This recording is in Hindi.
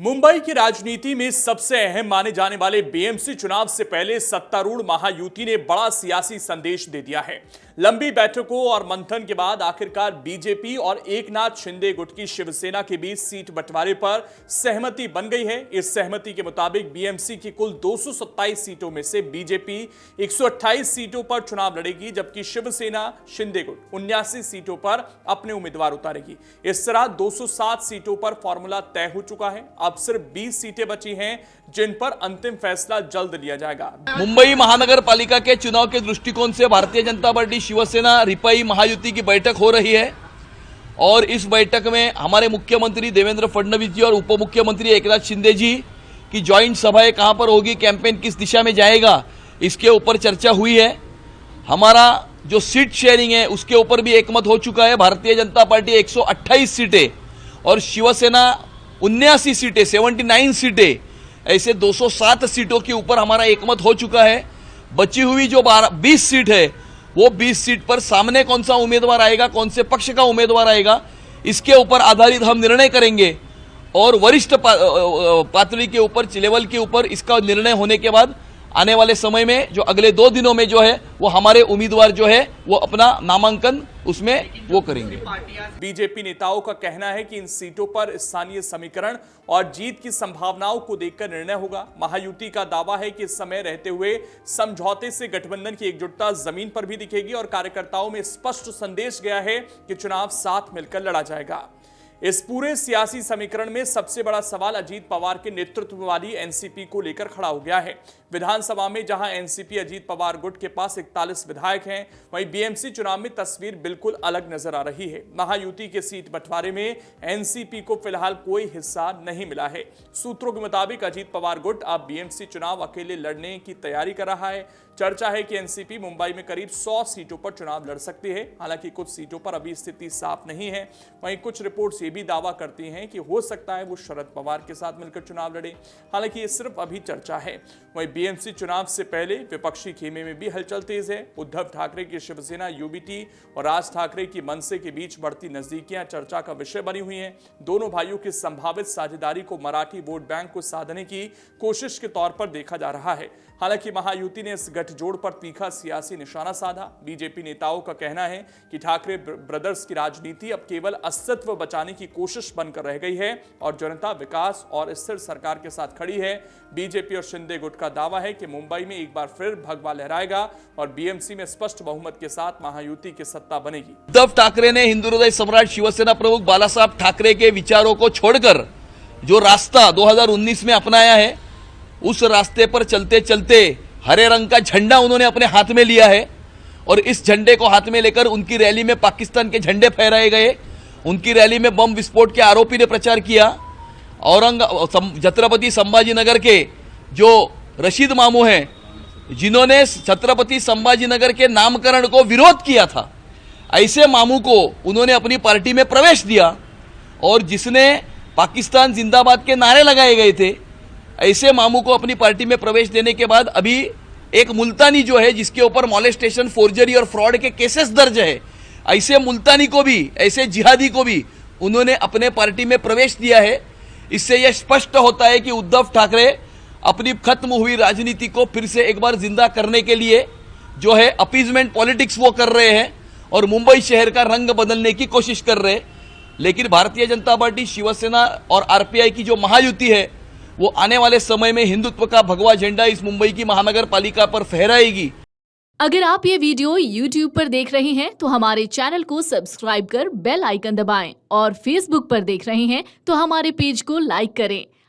मुंबई की राजनीति में सबसे अहम माने जाने वाले बीएमसी चुनाव से पहले सत्तारूढ़ महायुति ने बड़ा सियासी संदेश दे दिया है। लंबी बैठकों और मंथन के बाद आखिरकार बीजेपी और एकनाथ शिंदे गुट की शिवसेना के बीच सीट बंटवारे पर सहमति बन गई है। इस सहमति के मुताबिक बीएमसी की कुल 227 सीटों में से बीजेपी 128 सीटों पर चुनाव लड़ेगी, जबकि शिवसेना शिंदे गुट 79 सीटों पर अपने उम्मीदवार उतारेगी। इस तरह 207 सीटों पर फॉर्मूला तय हो चुका है। अब सिर्फ 20 सीटें बची हैं, जिन पर अंतिम फैसला जल्द लिया जाएगा। मुंबई महानगर पालिका के चुनाव के दृष्टिकोण से भारतीय जनता पार्टी शिवसेना रिपाई महायुति की बैठक हो रही है और इस बैठक में हमारे मुख्यमंत्री देवेंद्र फडणवीस जी और उप मुख्यमंत्री एकनाथ शिंदे जी की ज्वाइंट सभाएं कहां पर होगी, कैंपेन किस दिशा में जाएगा, इसके ऊपर चर्चा हुई है। हमारा जो सीट शेयरिंग है उसके ऊपर भी एकमत हो चुका है। भारतीय जनता पार्टी 128 सीटें और शिवसेना 79 सीटें 79 सीटें, ऐसे 207 सीटों के ऊपर हमारा एकमत हो चुका है। बची हुई जो 20 सीट है वो 20 सीट पर सामने कौन सा उम्मीदवार आएगा, कौन से पक्ष का उम्मीदवार आएगा, इसके ऊपर आधारित हम निर्णय करेंगे और वरिष्ठ पातळी के ऊपर, लेवल के ऊपर इसका निर्णय होने के बाद आने वाले समय में जो अगले 2 दिनों में जो है वो हमारे उम्मीदवार जो है वो अपना नामांकन उसमें वो करेंगे। बीजेपी नेताओं का कहना है कि इन सीटों पर स्थानीय समीकरण और जीत की संभावनाओं को देखकर निर्णय होगा। महायुति का दावा है कि इस समय रहते हुए समझौते से गठबंधन की एकजुटता जमीन पर भी दिखेगी और कार्यकर्ताओं में स्पष्ट संदेश गया है कि चुनाव साथ मिलकर लड़ा जाएगा। इस पूरे सियासी समीकरण में सबसे बड़ा सवाल अजीत पवार के नेतृत्व वाली एनसीपी को लेकर खड़ा हो गया है। विधानसभा में जहां एनसीपी अजीत पवार गुट के पास 41 विधायक हैं, वहीं बीएमसी चुनाव में तस्वीर बिल्कुल अलग नजर आ रही है। महायुति के सीट बंटवारे में एनसीपी को फिलहाल कोई हिस्सा नहीं मिला है। सूत्रों के मुताबिक अजीत पवार गुट अब बीएमसी चुनाव अकेले लड़ने की तैयारी कर रहा है। चर्चा है कि एनसीपी मुंबई में करीब 100 सीटों पर चुनाव लड़ सकती है। हालांकि कुछ सीटों पर अभी स्थिति साफ नहीं है। वहीं कुछ रिपोर्ट्स ये भी दावा करती हैं कि हो सकता है वो शरद पवार के साथ मिलकर चुनाव लड़े। हालांकि ये सिर्फ अभी चर्चा है। वहीं बीएमसी चुनाव से पहले विपक्षी खेमे में भी हलचल तेज है। उद्धव ठाकरे की शिवसेना यूबीटी और राज ठाकरे की मनसे के बीच बढ़ती नजदीकियां चर्चा का विषय बनी हुई हैं। दोनों भाइयों की संभावित साझेदारी को मराठी वोट बैंक को साधने की कोशिश के तौर पर देखा जा रहा है। हालांकि महायुति ने इस गठजोड़ पर तीखा सियासी निशाना साधा। बीजेपी नेताओं का कहना है कि ठाकरे ब्रदर्स की राजनीति अब केवल अस्तित्व बचाने की कोशिश बनकर रह गई है और जनता विकास और स्थिर सरकार के साथ खड़ी है। बीजेपी और शिंदे गुट का दावा है कि मुंबई में एक बार फिर भगवा लहराएगा और बीएमसी में स्पष्ट बहुमत के साथ महायुति की सत्ता बनेगी। उद्धव ठाकरे ने हिंदू हृदय सम्राट शिवसेना प्रमुख बालासाहब ठाकरे के विचारों को छोड़कर जो रास्ता 2019 में अपनाया है, उस रास्ते पर चलते चलते हरे रंग का झंडा उन्होंने अपने हाथ में लिया है और इस झंडे को हाथ में लेकर उनकी रैली में पाकिस्तान के झंडे फहराए गए। उनकी रैली में बम विस्फोट के आरोपी ने प्रचार किया। छत्रपति संभाजीनगर के जो रशीद मामू हैं, जिन्होंने छत्रपति संभाजीनगर के नामकरण को विरोध किया था, ऐसे मामू को उन्होंने अपनी पार्टी में प्रवेश दिया और जिसने पाकिस्तान जिंदाबाद के नारे लगाए गए थे, ऐसे मामू को अपनी पार्टी में प्रवेश देने के बाद अभी एक मुल्तानी जो है जिसके ऊपर मॉलेस्टेशन, फोर्जरी और फ्रॉड के केसेस दर्ज है, ऐसे मुल्तानी को भी, ऐसे जिहादी को भी उन्होंने अपने पार्टी में प्रवेश दिया है। इससे यह स्पष्ट होता है कि उद्धव ठाकरे अपनी खत्म हुई राजनीति को फिर से एक बार जिंदा करने के लिए जो है अपीजमेंट पॉलिटिक्स वो कर रहे हैं और मुंबई शहर का रंग बदलने की कोशिश कर रहे हैं। लेकिन भारतीय जनता पार्टी, शिवसेना और आरपीआई की जो महायुति है वो आने वाले समय में हिंदुत्व का भगवा झंडा इस मुंबई की महानगर पालिका पर फहराएगी। अगर आप ये वीडियो YouTube पर देख रहे हैं तो हमारे चैनल को सब्सक्राइब कर बेल आइकन दबाएं और Facebook पर देख रहे हैं तो हमारे पेज को लाइक करें।